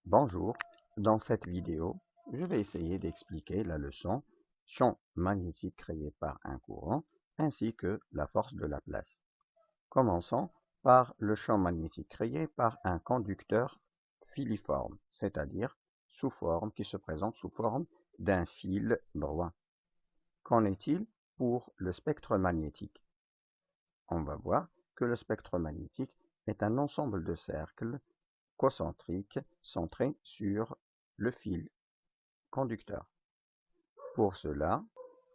Bonjour, dans cette vidéo, je vais essayer d'expliquer la leçon champ magnétique créé par un courant ainsi que la force de Laplace. Commençons par le champ magnétique créé par un conducteur filiforme, c'est-à-dire qui se présente sous forme d'un fil droit. Qu'en est-il pour le spectre magnétique? On va voir que le spectre magnétique est un ensemble de cercles concentriques centrés sur le fil conducteur. Pour cela,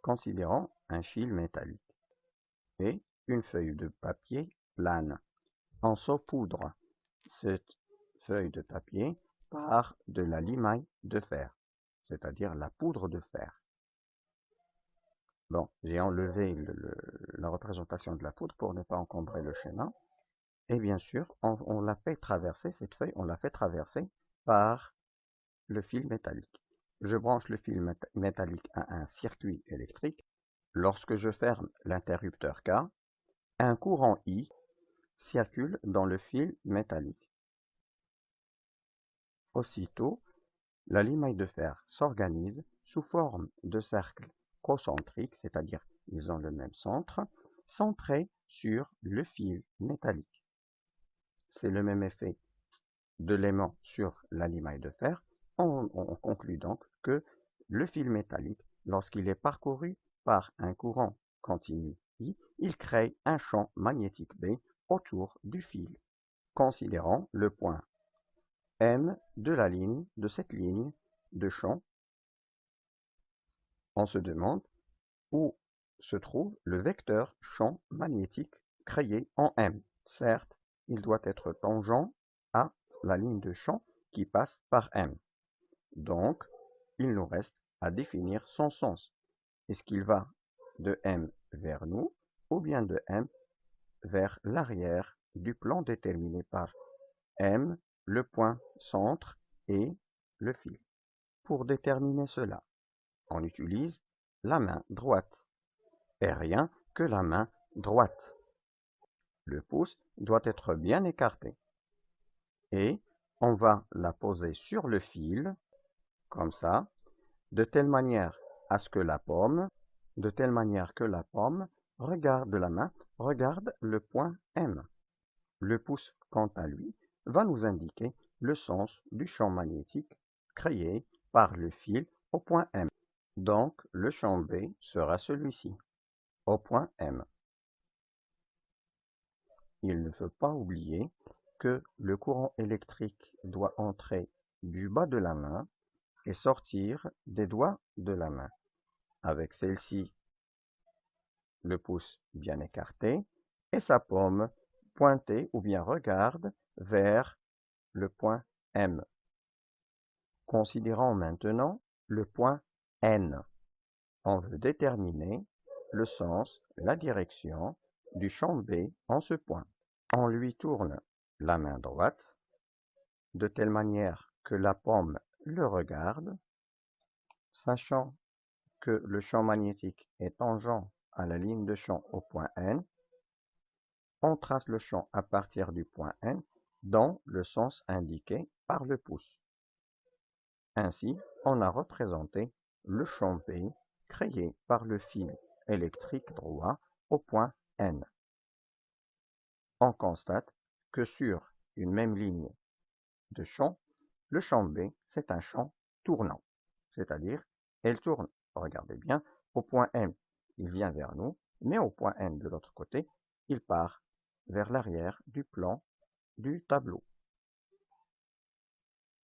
considérons un fil métallique et une feuille de papier plane. On saupoudre cette feuille de papier par de la limaille de fer, c'est-à-dire la poudre de fer. Bon, j'ai enlevé la représentation de la poudre pour ne pas encombrer le schéma. Et bien sûr, on l'a fait traverser, cette feuille, on l'a fait traverser par le fil métallique. Je branche le fil métallique à un circuit électrique. Lorsque je ferme l'interrupteur K, un courant I circule dans le fil métallique. Aussitôt, la limaille de fer s'organise sous forme de cercles concentriques, c'est-à-dire ils ont le même centre, centrés sur le fil métallique. C'est le même effet de l'aimant sur la limaille de fer. On conclut donc que le fil métallique, lorsqu'il est parcouru par un courant continu I, il crée un champ magnétique B autour du fil. Considérons le point M de cette ligne de champ. On se demande où se trouve le vecteur champ magnétique créé en M. Certes, il doit être tangent à la ligne de champ qui passe par M. Donc, il nous reste à définir son sens. Est-ce qu'il va de M vers nous ou bien de M vers l'arrière du plan déterminé par M, le point centre et le fil? Pour déterminer cela, on utilise la main droite et rien que la main droite. Le pouce doit être bien écarté et on va la poser sur le fil, comme ça, de telle manière que la paume regarde la main, regarde le point M. Le pouce, quant à lui, va nous indiquer le sens du champ magnétique créé par le fil au point M. Donc, le champ B sera celui-ci, au point M. Il ne faut pas oublier que le courant électrique doit entrer du bas de la main et sortir des doigts de la main. Avec celle-ci, le pouce bien écarté et sa paume pointée ou bien regarde vers le point M. Considérons maintenant le point N. On veut déterminer le sens, la direction du champ B en ce point. On lui tourne la main droite de telle manière que la paume le regarde, sachant que le champ magnétique est tangent à la ligne de champ au point N. On trace le champ à partir du point N dans le sens indiqué par le pouce. Ainsi, on a représenté le champ B créé par le fil électrique droit au point N. On constate que sur une même ligne de champ, le champ B, c'est un champ tournant, c'est-à-dire, elle tourne, regardez bien, au point M, il vient vers nous, mais au point N de l'autre côté, il part vers l'arrière du plan du tableau.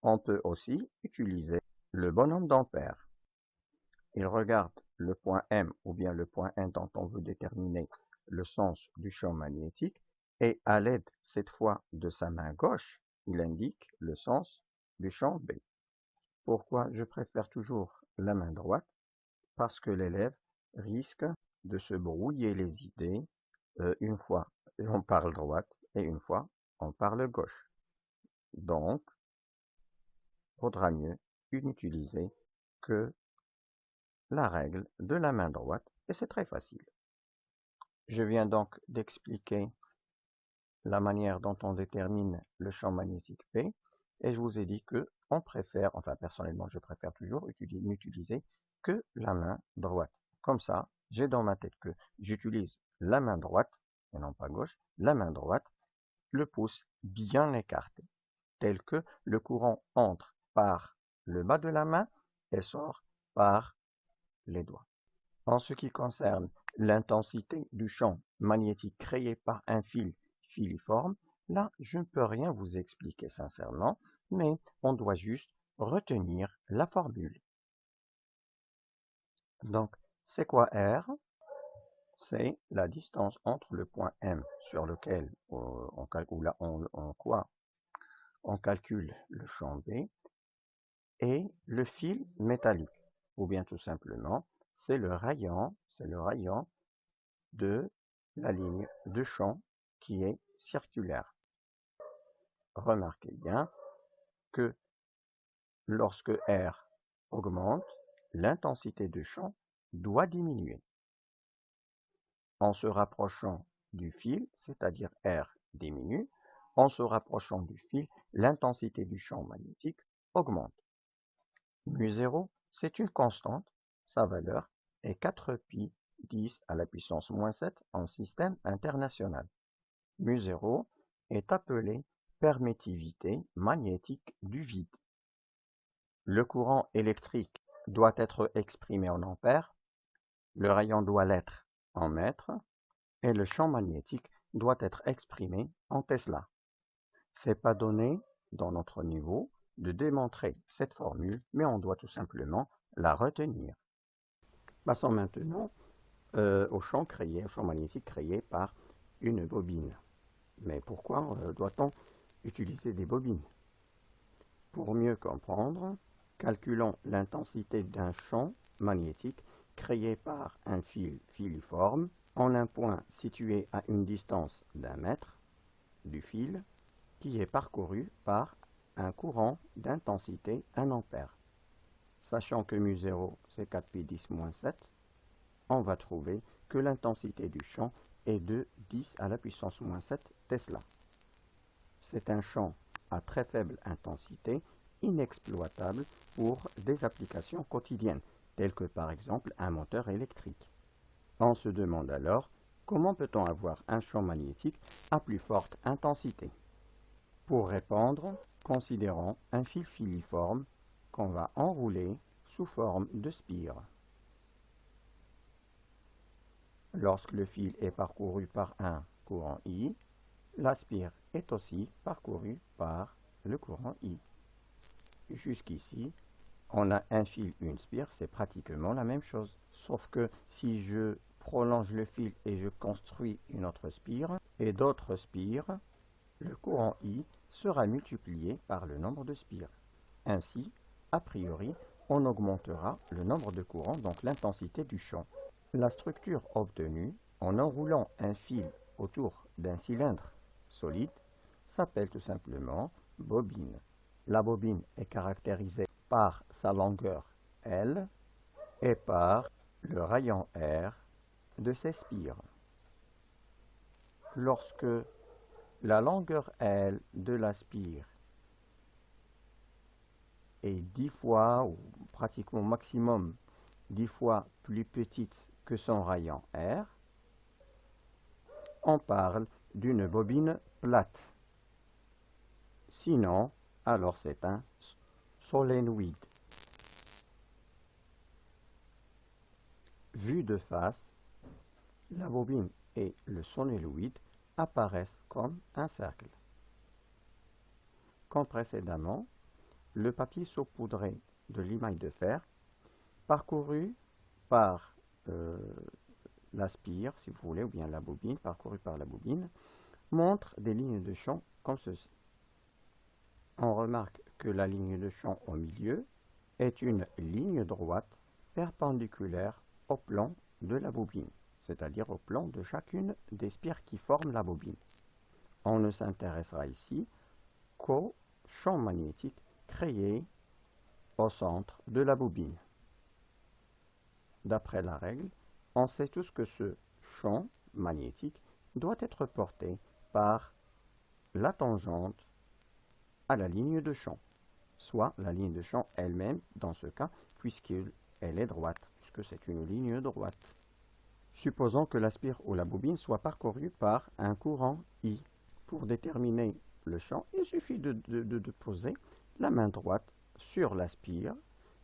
On peut aussi utiliser le bonhomme d'Ampère. Il regarde le point M ou bien le point N dont on veut déterminer le sens du champ magnétique et à l'aide cette fois de sa main gauche, il indique le sens du champ B. Pourquoi je préfère toujours la main droite? Parce que l'élève risque de se brouiller les idées une fois on parle droite et une fois on parle gauche. Donc, vaudra mieux utiliser que la règle de la main droite et c'est très facile. Je viens donc d'expliquer la manière dont on détermine le champ magnétique P et je vous ai dit que on préfère, enfin personnellement je préfère toujours n'utiliser que la main droite. Comme ça, j'ai dans ma tête que j'utilise la main droite, et non pas gauche, la main droite, le pouce bien écarté, tel que le courant entre par le bas de la main et sort par les doigts. En ce qui concerne l'intensité du champ magnétique créé par un fil filiforme, là, je ne peux rien vous expliquer sincèrement, mais on doit juste retenir la formule. Donc, c'est quoi R? C'est la distance entre le point M sur lequel on calcule le champ B et le fil métallique. Ou bien tout simplement, c'est le rayon de la ligne de champ qui est circulaire. Remarquez bien que lorsque R augmente, l'intensité de champ doit diminuer. En se rapprochant du fil, c'est-à-dire R diminue, en se rapprochant du fil, l'intensité du champ magnétique augmente. μ0, c'est une constante, sa valeur est 4π 10 à la puissance moins 7 en système international. μ0 est appelé permittivité magnétique du vide. Le courant électrique doit être exprimé en ampères, le rayon doit l'être en mètres, et le champ magnétique doit être exprimé en Tesla. C'est pas donné dans notre niveau de démontrer cette formule, mais on doit tout simplement la retenir. Passons maintenant au champ magnétique créé par une bobine. Mais pourquoi doit-on utiliser des bobines? Pour mieux comprendre, calculons l'intensité d'un champ magnétique créé par un fil filiforme en un point situé à une distance d'1 mètre du fil qui est parcouru par un courant d'intensité 1 ampère. Sachant que μ0 c'est 4π 10-7, on va trouver que l'intensité du champ est de 10 à la puissance moins 7 Tesla. C'est un champ à très faible intensité, inexploitable pour des applications quotidiennes, telles que par exemple un moteur électrique. On se demande alors comment peut-on avoir un champ magnétique à plus forte intensité. Pour répondre, considérons un fil filiforme qu'on va enrouler sous forme de spire. Lorsque le fil est parcouru par un courant I, la spire est aussi parcourue par le courant I. Jusqu'ici, on a un fil, une spire, c'est pratiquement la même chose. Sauf que si je prolonge le fil et je construis une autre spire et d'autres spires, le courant I sera multiplié par le nombre de spires. Ainsi, a priori, on augmentera le nombre de courants, donc l'intensité du champ. La structure obtenue en enroulant un fil autour d'un cylindre solide s'appelle tout simplement bobine. La bobine est caractérisée par sa longueur L et par le rayon R de ses spires. Lorsque la longueur L de la spire est 10 fois, ou pratiquement maximum 10 fois plus petite que son rayon R, on parle d'une bobine plate. Sinon, alors c'est un solénoïde. Vu de face, la bobine et le solénoïde apparaissent comme un cercle. Comme précédemment, le papier saupoudré de limaille de fer, parcouru par la spire, si vous voulez, ou bien la bobine, parcouru par la bobine, montre des lignes de champ comme ceci. On remarque que la ligne de champ au milieu est une ligne droite perpendiculaire au plan de la bobine, c'est-à-dire au plan de chacune des spires qui forment la bobine. On ne s'intéressera ici qu'au champ magnétique créé au centre de la bobine. D'après la règle, on sait tous que ce champ magnétique doit être porté par la tangente à la ligne de champ. soit la ligne de champ elle-même dans ce cas, puisqu'elle est droite, puisque c'est une ligne droite. Supposons que la spire ou la bobine soit parcourue par un courant I. Pour déterminer le champ, il suffit de poser la main droite sur la spire,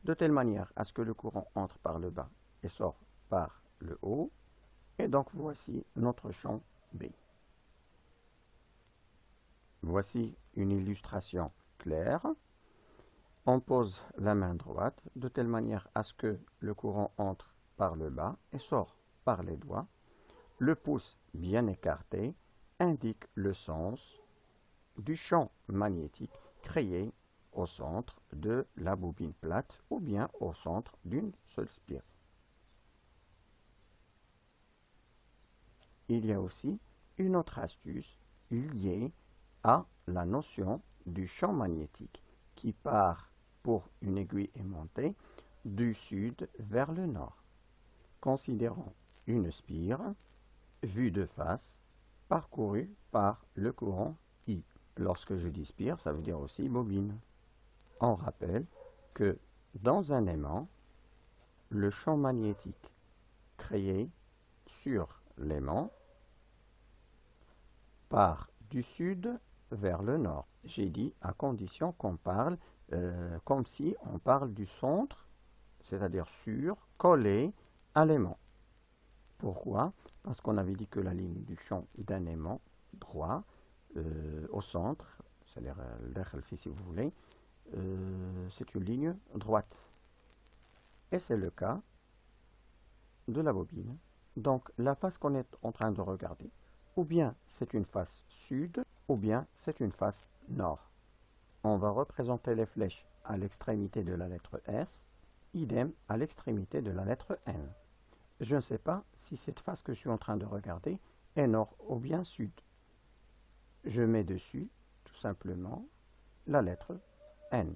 de telle manière à ce que le courant entre par le bas et sort par le haut. Et donc voici notre champ B. Voici une illustration claire. On pose la main droite de telle manière à ce que le courant entre par le bas et sort par les doigts. Le pouce bien écarté indique le sens du champ magnétique créé au centre de la bobine plate ou bien au centre d'une seule spire. Il y a aussi une autre astuce liée à la notion du champ magnétique qui part pour une aiguille aimantée du sud vers le nord. Considérons une spire vue de face parcourue par le courant I. Lorsque je dis spire, ça veut dire aussi bobine. On rappelle que dans un aimant, le champ magnétique créé sur l'aimant part du sud vers le nord. J'ai dit à condition qu'on parle comme si on parle du centre, c'est-à-dire sur, collé à l'aimant. Pourquoi? Parce qu'on avait dit que la ligne du champ d'un aimant droit au centre, c'est-à-dire l'R-Alphi si vous voulez, c'est une ligne droite. Et c'est le cas de la bobine. Donc la face qu'on est en train de regarder, ou bien c'est une face sud, ou bien c'est une face nord. On va représenter les flèches à l'extrémité de la lettre S, idem à l'extrémité de la lettre N. Je ne sais pas si cette face que je suis en train de regarder est nord ou bien sud. Je mets dessus, tout simplement, la lettre N.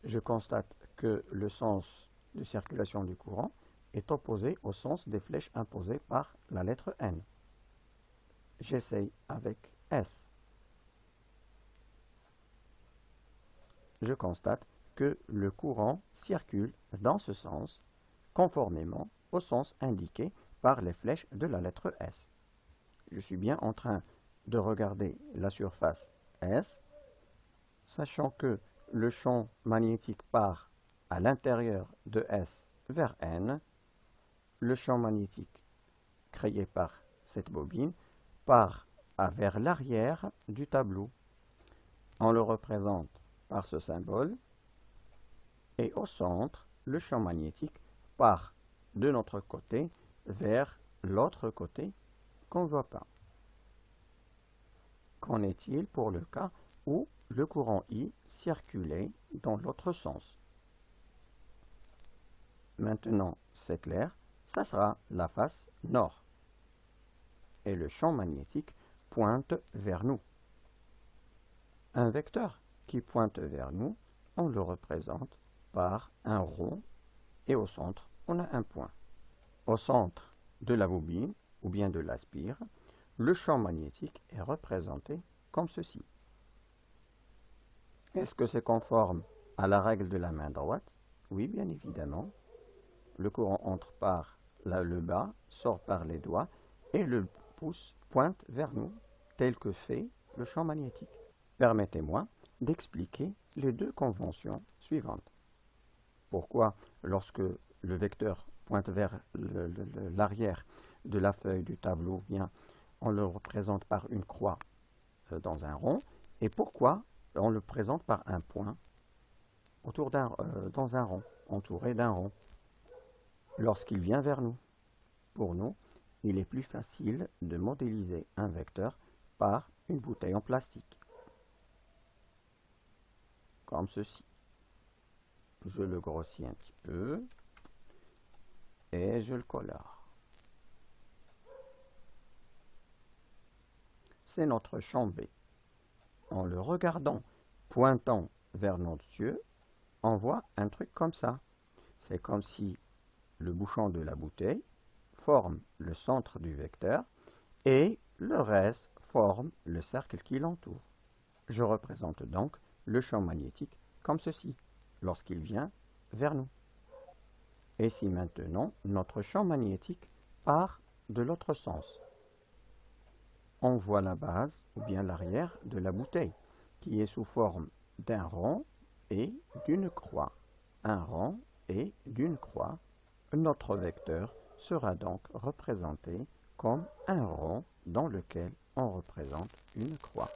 Je constate que le sens de circulation du courant est opposé au sens des flèches imposées par la lettre N. J'essaye avec S. Je constate que le courant circule dans ce sens, conformément au sens indiqué par les flèches de la lettre S. Je suis bien en train de regarder la surface S, sachant que le champ magnétique part à l'intérieur de S vers N. Le champ magnétique créé par cette bobine part vers l'arrière du tableau. On le représente par ce symbole. Et au centre, le champ magnétique part de notre côté vers l'autre côté qu'on ne voit pas. Qu'en est-il pour le cas où le courant I circulait dans l'autre sens? Maintenant, c'est clair, ça sera la face nord. Et le champ magnétique pointe vers nous. Un vecteur qui pointe vers nous, on le représente par un rond et au centre, on a un point. Au centre de la bobine ou bien de la spire, le champ magnétique est représenté comme ceci. Est-ce que c'est conforme à la règle de la main droite? Oui, bien évidemment. Le courant entre par le bas, sort par les doigts et le pouce pointe vers nous, tel que fait le champ magnétique. Permettez-moi d'expliquer les deux conventions suivantes. Pourquoi, lorsque le vecteur pointe vers l'arrière de la feuille du tableau, bien, on le représente par une croix dans un rond, et pourquoi on le présente par un point dans un rond, entouré d'un rond, lorsqu'il vient vers nous? Pour nous, il est plus facile de modéliser un vecteur par une bouteille en plastique, comme ceci. Je le grossis un petit peu et je le colore. C'est notre champ B. En le regardant, pointant vers notre yeux, on voit un truc comme ça. C'est comme si le bouchon de la bouteille forme le centre du vecteur et le reste forme le cercle qui l'entoure. Je représente donc le champ magnétique comme ceci, lorsqu'il vient vers nous. Et si maintenant notre champ magnétique part de l'autre sens, on voit la base ou bien l'arrière de la bouteille qui est sous forme d'un rond et d'une croix. Un rond et d'une croix. Notre vecteur sera donc représenté comme un rond dans lequel on représente une croix.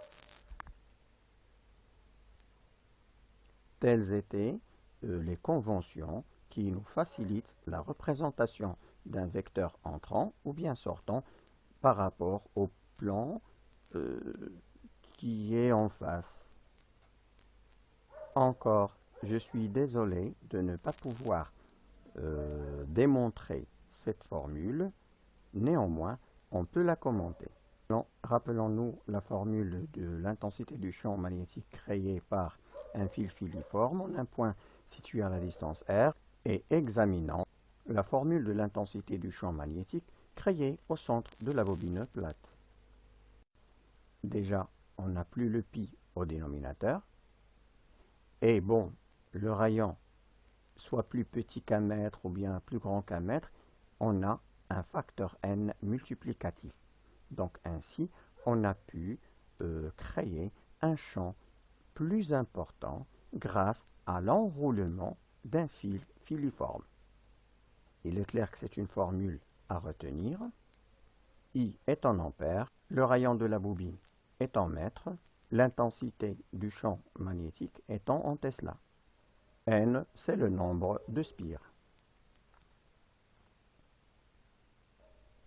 Telles étaient les conventions qui nous facilitent la représentation d'un vecteur entrant ou bien sortant par rapport au plan qui est en face. Encore, je suis désolé de ne pas pouvoir démontrer cette formule, néanmoins, on peut la commenter. Rappelons-nous la formule de l'intensité du champ magnétique créée par un fil filiforme en un point situé à la distance r et examinons la formule de l'intensité du champ magnétique créée au centre de la bobine plate. Déjà, on n'a plus le pi au dénominateur. Et bon, le rayon soit plus petit qu'un mètre ou bien plus grand qu'un mètre, on a un facteur n multiplicatif. Donc ainsi, on a pu créer un champ plus important grâce à l'enroulement d'un fil filiforme. Il est clair que c'est une formule à retenir. I est en ampères, le rayon de la bobine est en mètres, l'intensité du champ magnétique étant en Tesla. N, c'est le nombre de spires.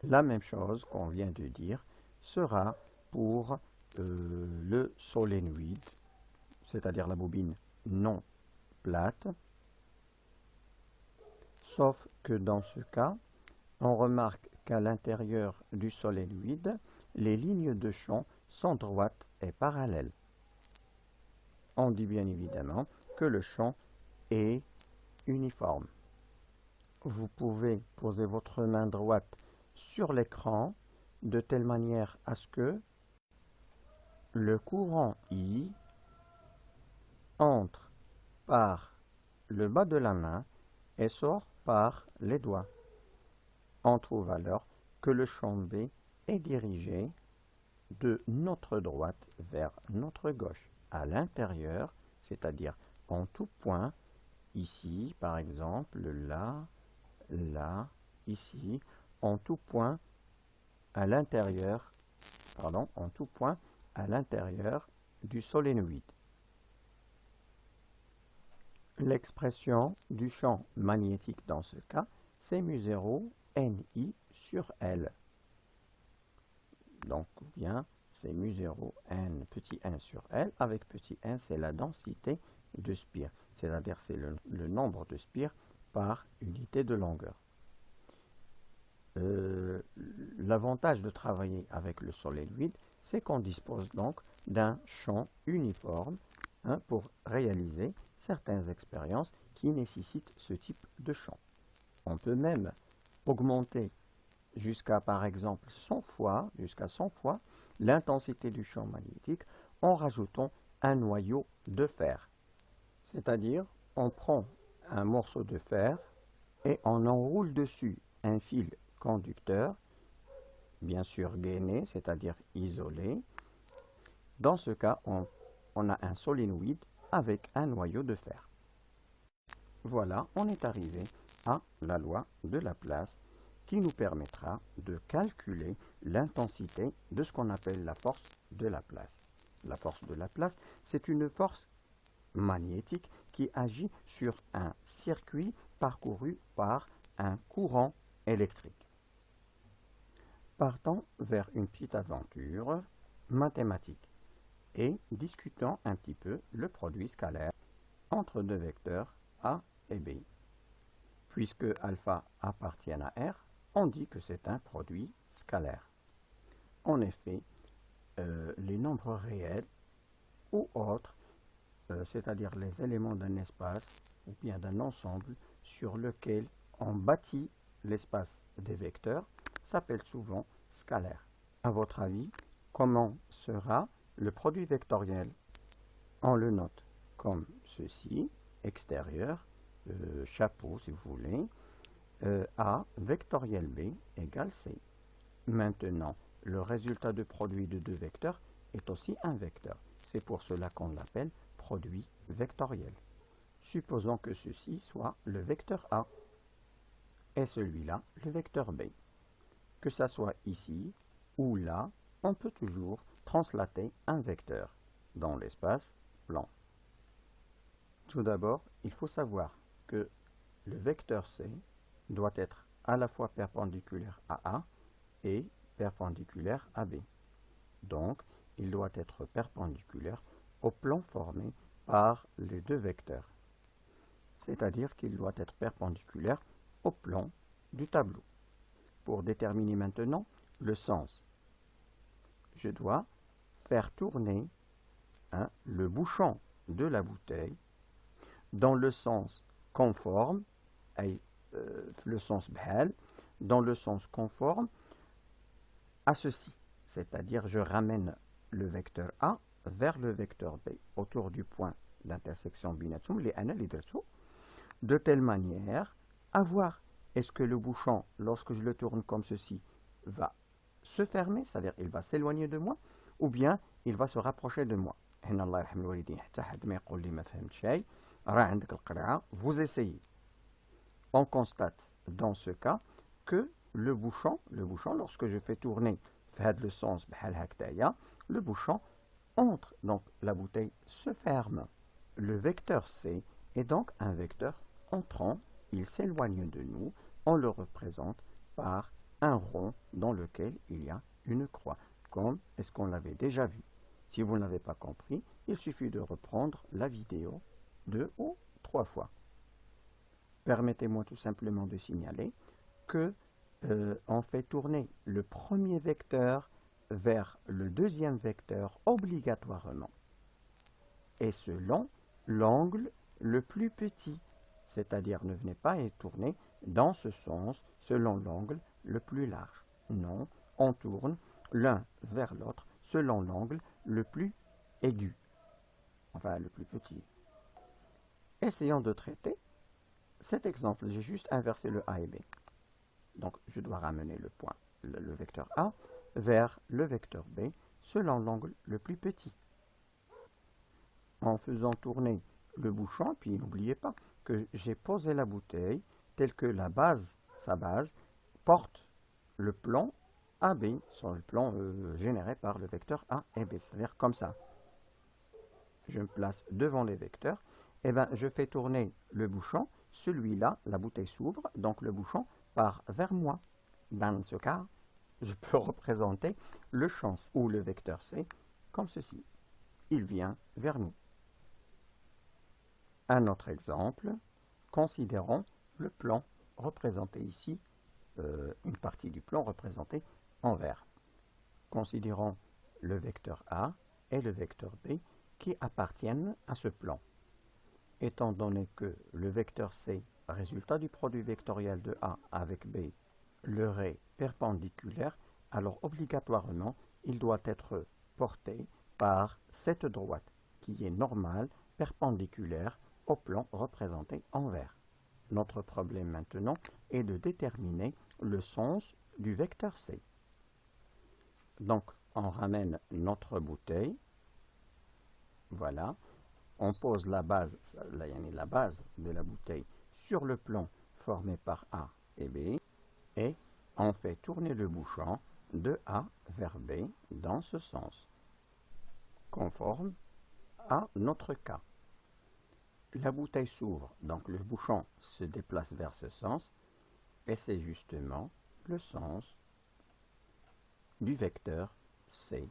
La même chose qu'on vient de dire sera pour le solénoïde, c'est-à-dire la bobine non plate, sauf que dans ce cas, on remarque qu'à l'intérieur du solénoïde, les lignes de champ sont droites et parallèles. On dit bien évidemment que le champ est uniforme. Vous pouvez poser votre main droite sur l'écran de telle manière à ce que le courant I entre par le bas de la main et sort par les doigts. On trouve alors que le champ B est dirigé de notre droite vers notre gauche, à l'intérieur, c'est-à-dire en tout point, ici par exemple, là, là, ici, en tout point à l'intérieur, du solénoïde. L'expression du champ magnétique dans ce cas, c'est mu0 Ni sur L. Donc, bien, c'est mu0 n petit 1 sur L, avec petit 1, c'est la densité de spires, c'est-à-dire c'est le nombre de spires par unité de longueur. L'avantage de travailler avec le solénoïde, c'est qu'on dispose donc d'un champ uniforme pour réaliser certaines expériences qui nécessitent ce type de champ. On peut même augmenter jusqu'à par exemple 100 fois l'intensité du champ magnétique en rajoutant un noyau de fer. C'est-à-dire, on prend un morceau de fer et on enroule dessus un fil conducteur, bien sûr gainé, c'est-à-dire isolé. Dans ce cas, on a un solénoïde avec un noyau de fer. Voilà, on est arrivé à la loi de Laplace qui nous permettra de calculer l'intensité de ce qu'on appelle la force de Laplace. La force de Laplace, c'est une force magnétique qui agit sur un circuit parcouru par un courant électrique. Partons vers une petite aventure mathématique et discutons un petit peu le produit scalaire entre deux vecteurs A et B. Puisque alpha appartient à R, on dit que c'est un produit scalaire. En effet, les nombres réels ou autres, c'est-à-dire les éléments d'un espace ou bien d'un ensemble sur lequel on bâtit l'espace des vecteurs, s'appelle souvent scalaire. À votre avis, comment sera le produit vectoriel? On le note comme ceci, extérieur, chapeau si vous voulez, A vectoriel B égale C. Maintenant, le résultat de produit de deux vecteurs est aussi un vecteur. C'est pour cela qu'on l'appelle produit vectoriel. Supposons que ceci soit le vecteur A et celui-là le vecteur B. Que ça soit ici ou là, on peut toujours translater un vecteur dans l'espace blanc. Tout d'abord, il faut savoir que le vecteur C doit être à la fois perpendiculaire à A et perpendiculaire à B. Donc, il doit être perpendiculaire au plan formé par les deux vecteurs. C'est-à-dire qu'il doit être perpendiculaire au plan du tableau. Pour déterminer maintenant le sens, je dois faire tourner le bouchon de la bouteille dans le sens conforme, le sens bhal, dans le sens conforme à ceci. C'est-à-dire je ramène le vecteur A vers le vecteur B autour du point d'intersection binatum, de telle manière à voir est-ce que le bouchon, lorsque je le tourne comme ceci, va se fermer, c'est-à-dire il va s'éloigner de moi, ou bien il va se rapprocher de moi. Vous essayez. On constate dans ce cas que le bouchon, lorsque je fais tourner le sens, le bouchon entre, donc la bouteille se ferme. Le vecteur C est donc un vecteur entrant, il s'éloigne de nous, on le représente par un rond dans lequel il y a une croix, comme est-ce qu'on l'avait déjà vu. Si vous ne l'avez pas compris, il suffit de reprendre la vidéo 2 ou 3 fois. Permettez-moi tout simplement de signaler que on fait tourner le premier vecteur vers le deuxième vecteur obligatoirement, et selon l'angle le plus petit, c'est-à-dire ne venez pas et tourner dans ce sens selon l'angle le plus large. Non, on tourne l'un vers l'autre selon l'angle le plus aigu, enfin le plus petit. Essayons de traiter cet exemple. J'ai juste inversé le A et B. Donc je dois ramener le point, le vecteur A vers le vecteur B selon l'angle le plus petit. En faisant tourner le bouchon, puis n'oubliez pas que j'ai posé la bouteille telle que sa base, porte le plan AB sur le plan généré par le vecteur A et B, c'est-à-dire comme ça. Je me place devant les vecteurs, et bien je fais tourner le bouchon, celui-là, la bouteille s'ouvre, donc le bouchon part vers moi. Dans ce cas, je peux représenter le champ ou le vecteur C comme ceci. Il vient vers nous. Un autre exemple, considérons le plan représenté ici, une partie du plan représentée en vert. Considérons le vecteur A et le vecteur B qui appartiennent à ce plan. Étant donné que le vecteur C, résultat du produit vectoriel de A avec B, leur est perpendiculaire, alors obligatoirement, il doit être porté par cette droite, qui est normale, perpendiculaire au plan représenté en vert. Notre problème maintenant est de déterminer le sens du vecteur C. Donc, on ramène notre bouteille, voilà, on pose la base de la bouteille sur le plan formé par A et B, et on fait tourner le bouchon de A vers B dans ce sens, conforme à notre cas. La bouteille s'ouvre, donc le bouchon se déplace vers ce sens, et c'est justement le sens du vecteur C.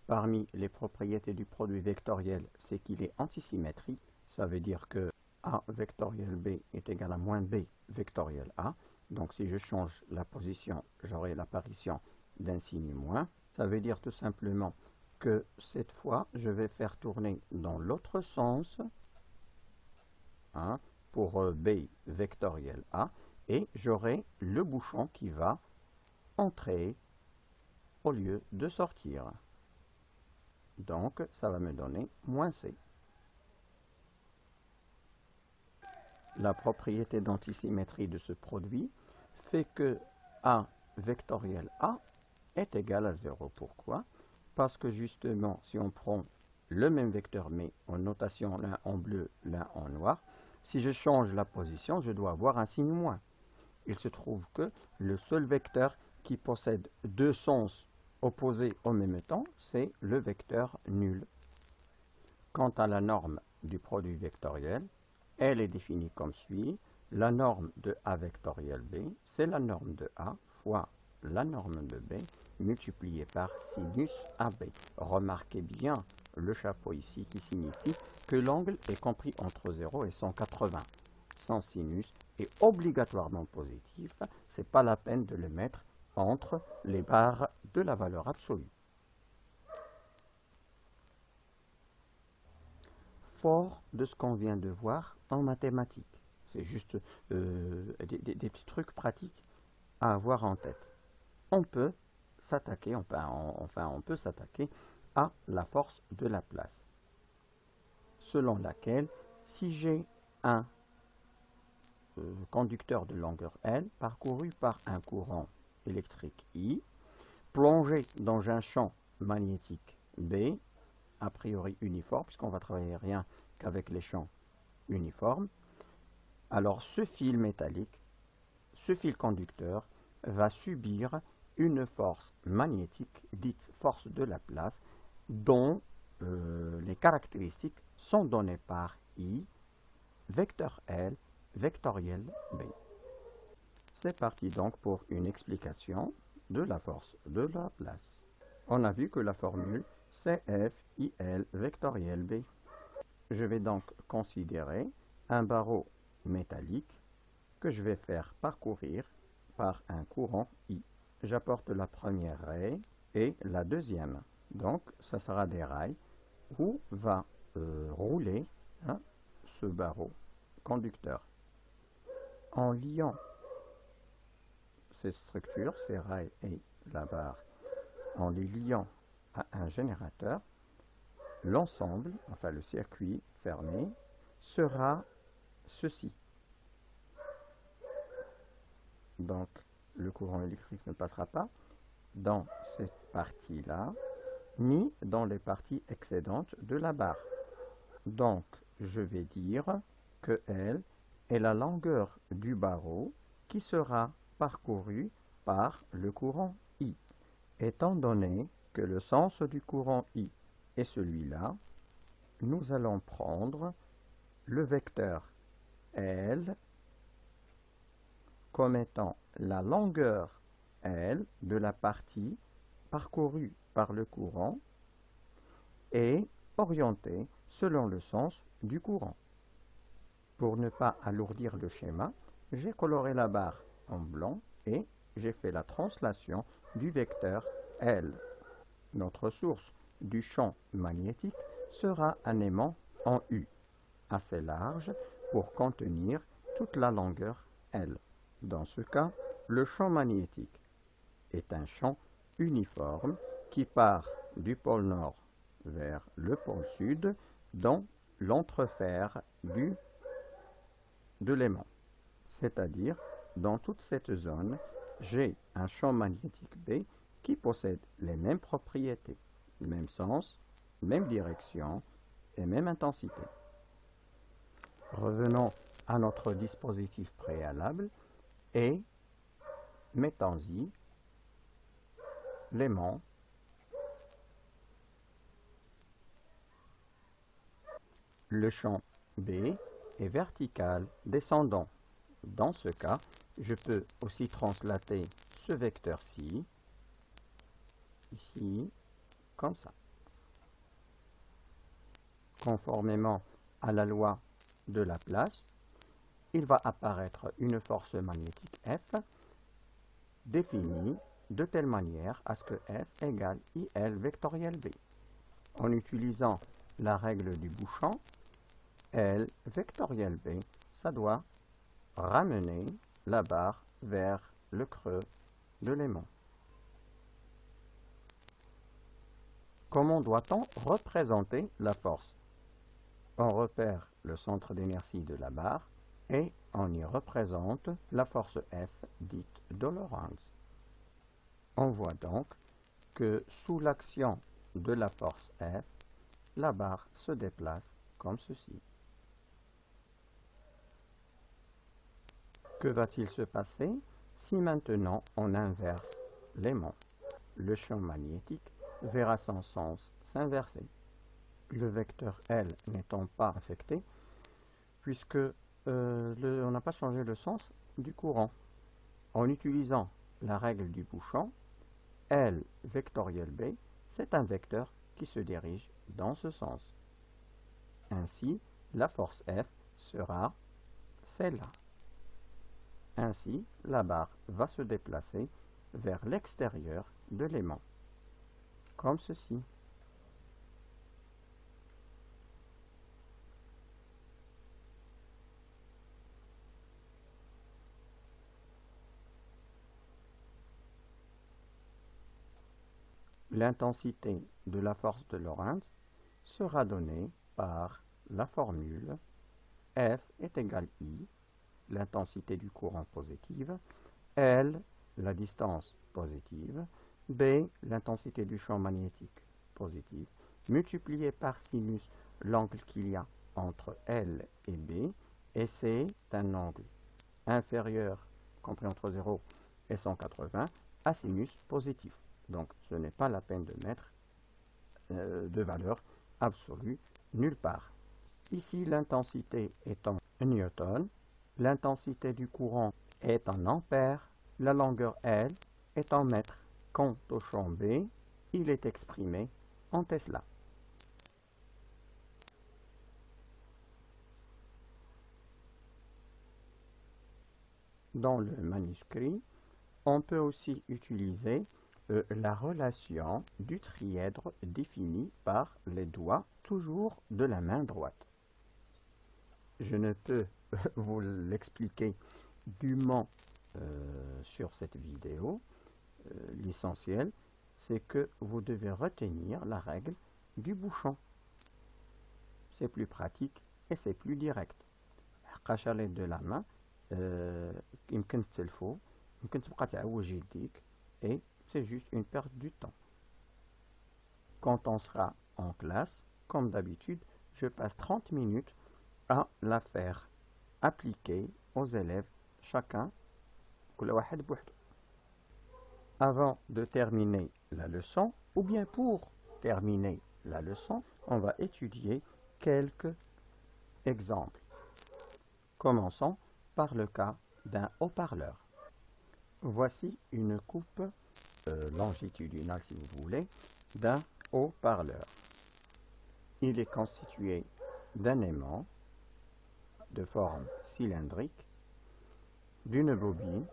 Parmi les propriétés du produit vectoriel, c'est qu'il est antisymétrique. Ça veut dire que A vectoriel B est égal à moins B vectoriel A. Donc si je change la position, j'aurai l'apparition d'un signe moins. Ça veut dire tout simplement que cette fois, je vais faire tourner dans l'autre sens pour B vectoriel A, et j'aurai le bouchon qui va entrer au lieu de sortir. Donc, ça va me donner moins C. La propriété d'antisymétrie de ce produit fait que A vectoriel A est égal à 0. Pourquoi? Parce que justement, si on prend le même vecteur mais en notation l'un en bleu, l'un en noir, si je change la position, je dois avoir un signe moins. Il se trouve que le seul vecteur qui possède deux sens opposés en même temps, c'est le vecteur nul. Quant à la norme du produit vectoriel, elle est définie comme suit. La norme de A vectoriel B, c'est la norme de A fois la norme de B multipliée par sinus AB. Remarquez bien le chapeau ici qui signifie que l'angle est compris entre 0 et 180. Sans sinus est obligatoirement positif, c'est pas la peine de le mettre entre les barres de la valeur absolue. Fort de ce qu'on vient de voir en mathématiques. C'est juste des petits trucs pratiques à avoir en tête. On peut s'attaquer, on peut s'attaquer à la force de la place, selon laquelle si j'ai un conducteur de longueur L parcouru par un courant électrique I, plongé dans un champ magnétique B, a priori uniforme, puisqu'on va travailler rien qu'avec les champs uniformes, alors ce fil métallique, ce fil conducteur, va subir une force magnétique dite force de la place, dont les caractéristiques sont données par I, vecteur L, vectoriel B. C'est parti donc pour une explication de la force de la place. On a vu que la formule c'est F IL vectoriel B. Je vais donc considérer un barreau métallique que je vais faire parcourir par un courant I. J'apporte la première raie et la deuxième. Donc, ça sera des rails où va rouler ce barreau conducteur. En liant ces structures, ces rails et la barre, en les liant à un générateur, l'ensemble, enfin le circuit fermé, sera ceci. Donc, le courant électrique ne passera pas dans cette partie-là, ni dans les parties excédentes de la barre. Donc, je vais dire que L est la longueur du barreau qui sera parcouru par le courant I. Étant donné que le sens du courant I est celui-là, nous allons prendre le vecteur L comme étant la longueur L de la partie parcourue par le courant et orientée selon le sens du courant. Pour ne pas alourdir le schéma, j'ai coloré la barre en blanc et j'ai fait la translation du vecteur L. Notre source du champ magnétique sera un aimant en U, assez large pour contenir toute la longueur L. Dans ce cas, le champ magnétique est un champ uniforme qui part du pôle nord vers le pôle sud dans l'entrefer de l'aimant. C'est-à-dire, dans toute cette zone, j'ai un champ magnétique B qui possède les mêmes propriétés, même sens, même direction et même intensité. Revenons à notre dispositif préalable et mettons-y l'aimant le champ B est vertical descendant. Dans ce cas, je peux aussi translater ce vecteur-ci, ici, comme ça. Conformément à la loi de la place, il va apparaître une force magnétique F définie de telle manière à ce que F égale IL vectoriel B. En utilisant la règle du bouchon, L vectoriel B, ça doit ramener la barre vers le creux de l'aimant. Comment doit-on représenter la force? On repère le centre d'inertie de la barre et on y représente la force F dite de Lorentz. On voit donc que sous l'action de la force F, la barre se déplace comme ceci. Que va-t-il se passer si maintenant on inverse l'aimant? Le champ magnétique verra son sens s'inverser. Le vecteur L n'étant pas affecté, puisque on n'a pas changé le sens du courant. En utilisant la règle du bouchon, L vectoriel B, c'est un vecteur qui se dirige dans ce sens. Ainsi, la force F sera celle-là. Ainsi, la barre va se déplacer vers l'extérieur de l'aimant, comme ceci. L'intensité de la force de Lorentz sera donnée par la formule F est égal I, l'intensité du courant positive, L, la distance positive, B, l'intensité du champ magnétique positif, multiplié par sinus l'angle qu'il y a entre L et B, et c'est un angle inférieur, compris entre 0 et 180, à sinus positif. Donc ce n'est pas la peine de mettre de valeur absolue nulle part. Ici, l'intensité est en newton, l'intensité du courant est en ampères, la longueur L est en mètres. Quant au champ B, il est exprimé en Tesla. Dans le manuscrit, on peut aussi utiliser la relation du trièdre défini par les doigts toujours de la main droite. Je ne peux vous l'expliquer dûment sur cette vidéo. L'essentiel, c'est que vous devez retenir la règle du bouchon. C'est plus pratique et c'est plus direct. À l'aide de la main, يمكن تسلفو، يمكن تبقى تعوج يديك et c'est juste une perte du temps. Quand on sera en classe, comme d'habitude, je passe 30 minutes à la faire appliquer aux élèves, chacun, avant de terminer la leçon, ou bien pour terminer la leçon, on va étudier quelques exemples. Commençons par le cas d'un haut-parleur. Voici une coupe longitudinale, si vous voulez, d'un haut-parleur. Il est constitué d'un aimant de forme cylindrique, d'une bobine.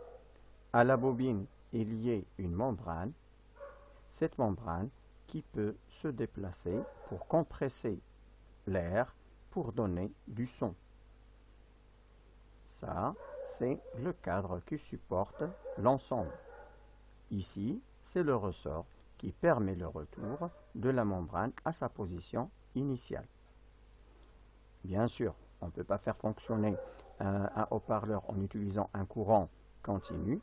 À la bobine est liée une membrane. Cette membrane qui peut se déplacer pour compresser l'air pour donner du son. Ça, c'est le cadre qui supporte l'ensemble. Ici, c'est le ressort qui permet le retour de la membrane à sa position initiale. Bien sûr, on ne peut pas faire fonctionner un haut-parleur en utilisant un courant continu.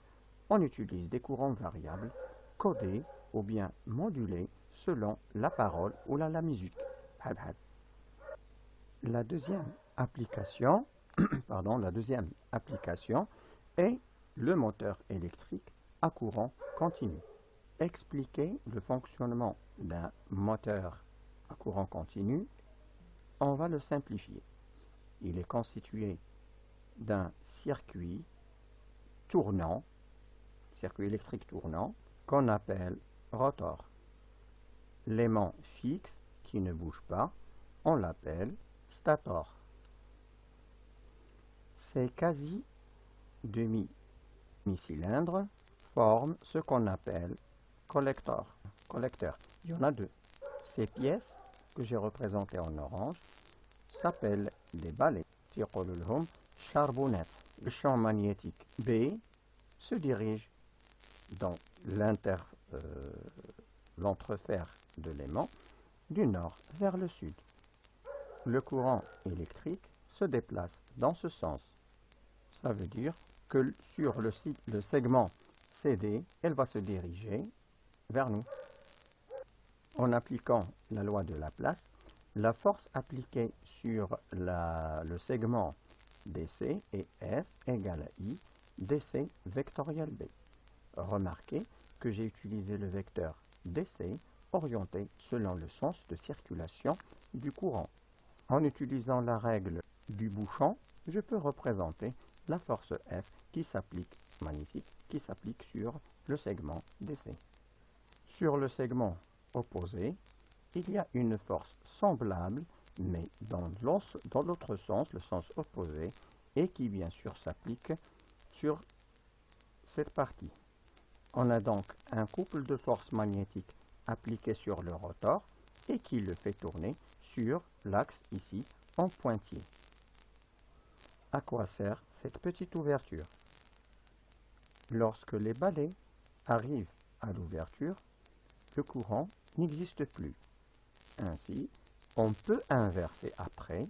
On utilise des courants variables, codés ou bien modulés selon la parole ou la musique. La deuxième application, est le moteur électrique à courant continu. Expliquer le fonctionnement d'un moteur à courant continu, on va le simplifier. Il est constitué d'un circuit tournant, circuit électrique tournant, qu'on appelle rotor. L'aimant fixe qui ne bouge pas, on l'appelle stator. Ces quasi demi-cylindres forment ce qu'on appelle collecteur. Il y en a deux. Ces pièces que j'ai représentées en orange s'appellent des balais. Charbonnettes. Le champ magnétique B se dirige dans l'entrefer de l'aimant du nord vers le sud. Le courant électrique se déplace dans ce sens. Ça veut dire que sur le segment CD, elle va se diriger vers nous. En appliquant la loi de Laplace, la force appliquée sur le segment DC est F égale à I DC vectoriel B. Remarquez que j'ai utilisé le vecteur DC orienté selon le sens de circulation du courant. En utilisant la règle du bouchon, je peux représenter la force F qui s'applique magnétique qui s'applique sur le segment DC. Sur le segment opposé, il y a une force semblable, mais dans l'autre sens, le sens opposé, et qui bien sûr s'applique sur cette partie. On a donc un couple de forces magnétiques appliquées sur le rotor et qui le fait tourner sur l'axe ici en pointillé. À quoi sert cette petite ouverture? Lorsque les balais arrivent à l'ouverture, le courant n'existe plus. Ainsi, on peut inverser après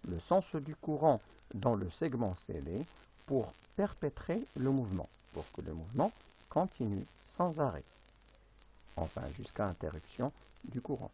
le sens du courant dans le segment CD pour perpétrer le mouvement, pour que le mouvement continue sans arrêt, enfin jusqu'à interruption du courant.